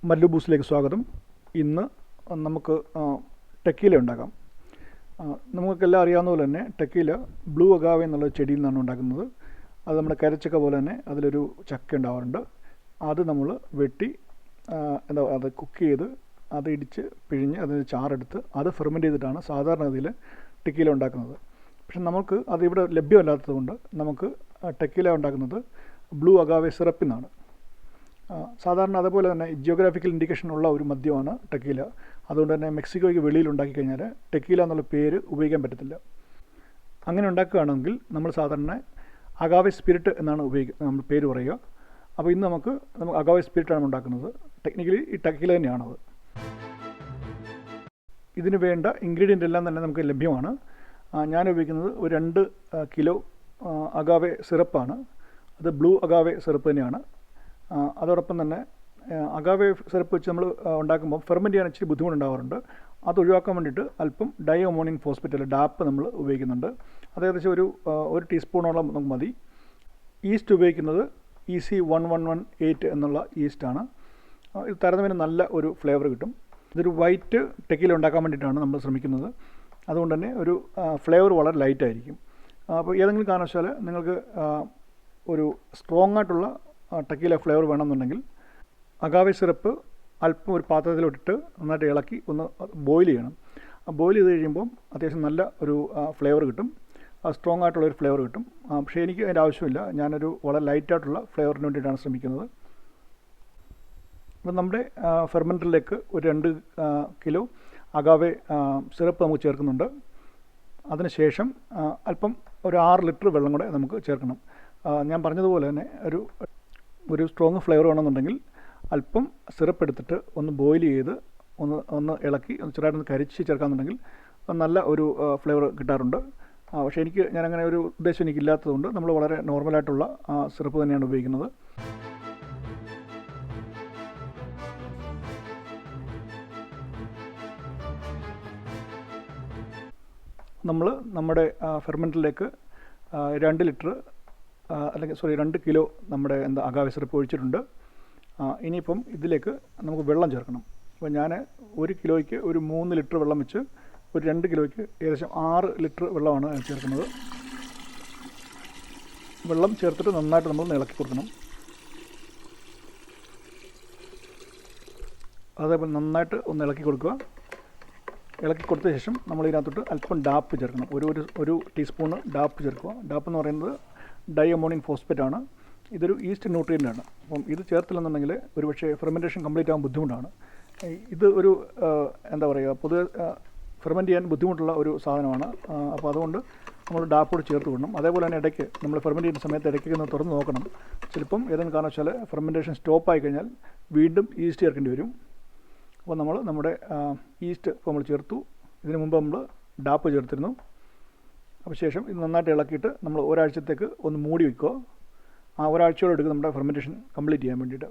മല്ലു ബൂസിലേക്ക് സ്വാഗതം. ഇന്ന് നമുക്ക് ടെക്കീല ഉണ്ടാക്കാം. നമുക്കെല്ലാം അറിയാവുന്ന പോലെ തന്നെ ടെക്കീല ബ്ലൂ അഗാവെ എന്നുള്ള ചെടിയിൽ നിന്നാണ് ഉണ്ടാക്കുന്നത്. അത് നമ്മുടെ കരച്ചക്ക പോലെ തന്നെ അതിലൊരു ചക്ക ഉണ്ടാവാറുണ്ട്. അത് നമ്മൾ വെട്ടി അത് കുക്ക് ചെയ്ത് അത് ഇടിച്ച് പിഴിഞ്ഞ് അതിന് ചാറെടുത്ത് അത് ഫെർമെൻറ്റ് ചെയ്തിട്ടാണ് സാധാരണഗതിയിൽ ടെക്കീല ഉണ്ടാക്കുന്നത്. പക്ഷെ നമുക്ക് അതിവിടെ ലഭ്യമല്ലാത്തതുകൊണ്ട് നമുക്ക് ടെക്കീല ഉണ്ടാക്കുന്നത് ബ്ലൂ അഗാവെ സിറപ്പിൽ നിന്നാണ്. സാധാരണ അതുപോലെ തന്നെ ജിയോഗ്രാഫിക്കൽ ഇൻഡിക്കേഷൻ ഉള്ള ഒരു മദ്യമാണ് ടെക്കീല. അതുകൊണ്ട് തന്നെ മെക്സിക്കോയ്ക്ക് വെളിയിൽ ഉണ്ടാക്കി കഴിഞ്ഞാൽ ടെക്കീല എന്നുള്ള പേര് ഉപയോഗിക്കാൻ പറ്റത്തില്ല. അങ്ങനെ ഉണ്ടാക്കുകയാണെങ്കിൽ നമ്മൾ സാധാരണ അഗാവെ സ്പിരിറ്റ് എന്നാണ് നമ്മൾ പേര് പറയുക. അപ്പോൾ ഇന്ന് നമുക്ക് അഗാവെ സ്പിരിറ്റാണ് ഉണ്ടാക്കുന്നത്. ടെക്നിക്കലി ഈ ടെക്കീല തന്നെയാണത്. ഇതിന് വേണ്ട ഇൻഗ്രീഡിയൻ്റ് എല്ലാം തന്നെ നമുക്ക് ലഭ്യമാണ്. ഞാൻ ഉപയോഗിക്കുന്നത് ഒരു 2 കിലോ അഗാവെ സിറപ്പാണ്. അത് ബ്ലൂ അഗാവെ സിറപ്പ് തന്നെയാണ്. അതോടൊപ്പം തന്നെ അഗാവെ സിറപ്പ് വെച്ച് നമ്മൾ ഉണ്ടാക്കുമ്പോൾ ഫെർമെൻറ്റ് ചെയ്യാൻ ഇച്ചിരി ബുദ്ധിമുട്ടുണ്ടാകാറുണ്ട്. അത് ഒഴിവാക്കാൻ വേണ്ടിയിട്ട് അല്പം ഡൈ അമോണിയം ഫോസ്ഫേറ്റ് അല്ലെങ്കിൽ ഡാപ്പ് നമ്മൾ ഉപയോഗിക്കുന്നുണ്ട്. അത് ഏകദേശം ഒരു ടീസ്പൂണോളം നമുക്ക് മതി. ഈസ്റ്റ് ഉപയോഗിക്കുന്നത് EC1118 എന്നുള്ള ഈസ്റ്റാണ്. ഇത് താരതമ്യേന നല്ല ഒരു ഫ്ലേവർ കിട്ടും. ഇതൊരു വൈറ്റ് ടെക്കീല ഉണ്ടാക്കാൻ വേണ്ടിയിട്ടാണ് നമ്മൾ ശ്രമിക്കുന്നത്. അതുകൊണ്ട് തന്നെ ഒരു ഫ്ലേവർ വളരെ ലൈറ്റായിരിക്കും. അപ്പോൾ ഏതെങ്കിലും കാരണവശാൽ നിങ്ങൾക്ക് ഒരു സ്ട്രോങ് ആയിട്ടുള്ള ടെക്കീല ഫ്ലേവർ വേണമെന്നുണ്ടെങ്കിൽ അഗാവെ സിറപ്പ് അല്പം ഒരു പാത്രത്തിലോട്ടിട്ട് നന്നായിട്ട് ഇളക്കി ഒന്ന് ബോയിൽ ചെയ്യണം. ബോയിൽ ചെയ്ത് കഴിയുമ്പം അത്യാവശ്യം നല്ല ഒരു ഫ്ലേവർ കിട്ടും. സ്ട്രോങ് ആയിട്ടുള്ളൊരു ഫ്ലേവർ കിട്ടും. പക്ഷേ എനിക്ക് അതിൻ്റെ ആവശ്യമില്ല. ഞാനൊരു വളരെ ലൈറ്റായിട്ടുള്ള ഫ്ലേവറിന് വേണ്ടിയിട്ടാണ് ശ്രമിക്കുന്നത്. അപ്പം നമ്മുടെ ഫെർമെൻറ്ററിലേക്ക് ഒരു 2 കിലോ അഗാവെ സിറപ്പ് നമുക്ക് ചേർക്കുന്നുണ്ട്. അതിനുശേഷം അല്പം ഒരു 6 ലിറ്റർ വെള്ളം കൂടെ നമുക്ക് ചേർക്കണം. ഞാൻ പറഞ്ഞതുപോലെ തന്നെ ഒരു സ്ട്രോങ് ഫ്ലേവർ വേണമെന്നുണ്ടെങ്കിൽ അല്പം സിറപ്പ് എടുത്തിട്ട് ഒന്ന് ബോയിൽ ചെയ്ത് ഒന്ന് ഇളക്കി ചെറുതായിട്ടൊന്ന് കരിച്ച് ചേർക്കാമെന്നുണ്ടെങ്കിൽ നല്ല ഒരു ഫ്ലേവർ കിട്ടാറുണ്ട്. പക്ഷേ ഞാനങ്ങനെ ഒരു ഉദ്ദേശം എനിക്കില്ലാത്തതുകൊണ്ട് നമ്മൾ വളരെ നോർമലായിട്ടുള്ള സിറപ്പ് തന്നെയാണ് ഉപയോഗിക്കുന്നത്. നമ്മുടെ ഫെർമെൻറ്ററിലേക്ക് 2 കിലോ നമ്മുടെ അഗാവെ സിറപ്പ് ഒഴിച്ചിട്ടുണ്ട്. ഇനിയിപ്പം ഇതിലേക്ക് നമുക്ക് വെള്ളം ചേർക്കണം. അപ്പോൾ ഞാൻ 1 കിലോയ്ക്ക് ഒരു 3 ലിറ്റർ വെള്ളം വെച്ച് ഒരു 2 കിലോയ്ക്ക് ഏകദേശം 6 ലിറ്റർ വെള്ളമാണ് ചേർക്കുന്നത്. വെള്ളം ചേർത്തിട്ട് നന്നായിട്ട് നമ്മൾ ഇളക്കി കൊടുക്കണം. അതേപോലെ നന്നായിട്ട് ഒന്ന് ഇളക്കി കൊടുക്കുക. ഇളക്കി കൊടുത്ത ശേഷം നമ്മൾ ഇതിനകത്തോട്ട് അല്പം ഡാപ്പ് ചേർക്കണം. ഒരു ടീസ്പൂണ് ഡാപ്പ് ചേർക്കുക. ഡാപ്പ് എന്ന് പറയുന്നത് ഡൈ അമോണിയം ഫോസ്ഫേറ്റ് ആണ്. ഇതൊരു ഈസ്റ്റ് ന്യൂട്രിയൻ്റ് ആണ്. അപ്പം ഇത് ചേർത്തില്ലെന്നുണ്ടെങ്കിൽ ഒരുപക്ഷെ ഫെർമെൻറ്റേഷൻ കംപ്ലീറ്റ് ആകാൻ ബുദ്ധിമുട്ടാണ്. ഇത് പൊതുവെ ഫെർമെൻറ്റ് ചെയ്യാൻ ബുദ്ധിമുട്ടുള്ള ഒരു സാധനമാണ്. അപ്പോൾ അതുകൊണ്ട് നമ്മൾ ഡാപ്പോട് ചേർത്ത് വിടണം. അതേപോലെ തന്നെ ഇടയ്ക്ക് നമ്മൾ ഫെർമെൻറ്റ് ചെയ്യുന്ന സമയത്ത് ഇടയ്ക്ക് ഒന്ന് തുറന്ന് നോക്കണം. ചിലപ്പം ഏതെങ്കിലും കാരണവശാൽ ഫെർമെൻറ്റേഷൻ സ്റ്റോപ്പായി കഴിഞ്ഞാൽ വീണ്ടും ഈസ്റ്റ് ചേർക്കേണ്ടി വരും. അപ്പോൾ നമ്മുടെ ഈസ്റ്റ് ഇപ്പോൾ നമ്മൾ ചേർത്തു. ഇതിനു മുമ്പ് നമ്മൾ ഡാപ്പ് ചേർത്തിരുന്നു. അപ്പോൾ ശേഷം ഇത് നന്നായിട്ട് ഇളക്കിയിട്ട് നമ്മൾ ഒരാഴ്ചത്തേക്ക് ഒന്ന് മൂടി വയ്ക്കുക. ഒരാഴ്ചയോടെ എടുക്കും നമ്മുടെ ഫെർമെൻറ്റേഷൻ കംപ്ലീറ്റ് ചെയ്യാൻ വേണ്ടിയിട്ട്.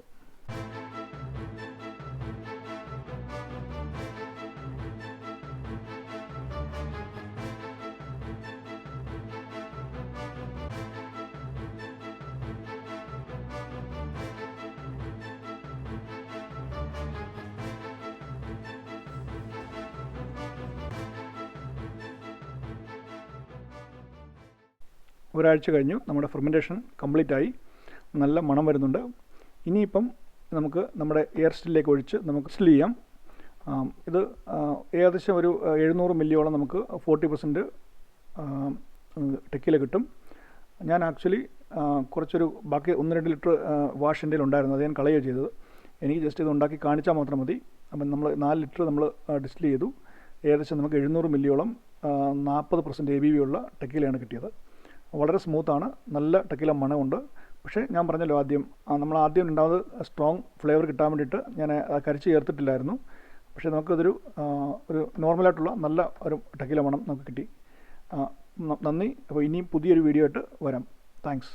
ഒരാഴ്ച കഴിഞ്ഞു. നമ്മുടെ ഫെർമെൻറ്റേഷൻ കംപ്ലീറ്റ് ആയി. നല്ല മണം വരുന്നുണ്ട്. ഇനിയിപ്പം നമുക്ക് നമ്മുടെ എയർ സ്റ്റില്ലിലേക്ക് ഒഴിച്ച് നമുക്ക് സ്റ്റിൽ ചെയ്യാം. ഇത് ഏകദേശം ഒരു 700 മില്ലിയോളം നമുക്ക് 40% ടെക്കീല കിട്ടും. ഞാൻ ആക്ച്വലി ബാക്കി 1-2 ലിറ്റർ വാഷ് എൻ്റെ ഉണ്ടായിരുന്നു. അത് ഞാൻ കളയുക ചെയ്തത്. എനിക്ക് ജസ്റ്റ് ഇത് ഉണ്ടാക്കി കാണിച്ചാൽ മാത്രം മതി. അപ്പം നമ്മൾ 4 ലിറ്റർ നമ്മൾ ഡിസ്റ്റിൽ ചെയ്തു. ഏകദേശം നമുക്ക് 700 മില്ലിയോളം 40% ABV ഉള്ള ടെക്കീലയാണ് കിട്ടിയത്. വളരെ സ്മൂത്താണ്. നല്ല ടെക്കീല മണമുണ്ട്. പക്ഷേ ഞാൻ പറഞ്ഞല്ലോ നമ്മൾ ആദ്യം ഉണ്ടാവുന്നത് സ്ട്രോങ് ഫ്ലേവർ കിട്ടാൻ വേണ്ടിയിട്ട് ഞാൻ കരിച്ച് ചേർത്തിട്ടില്ലായിരുന്നു. പക്ഷേ നമുക്കതൊരു നോർമലായിട്ടുള്ള നല്ല ഒരു ടെക്കീല മണം നമുക്ക് കിട്ടി. നന്ദി. അപ്പോൾ ഇനിയും പുതിയൊരു വീഡിയോ ആയിട്ട് വരാം. താങ്ക്സ്.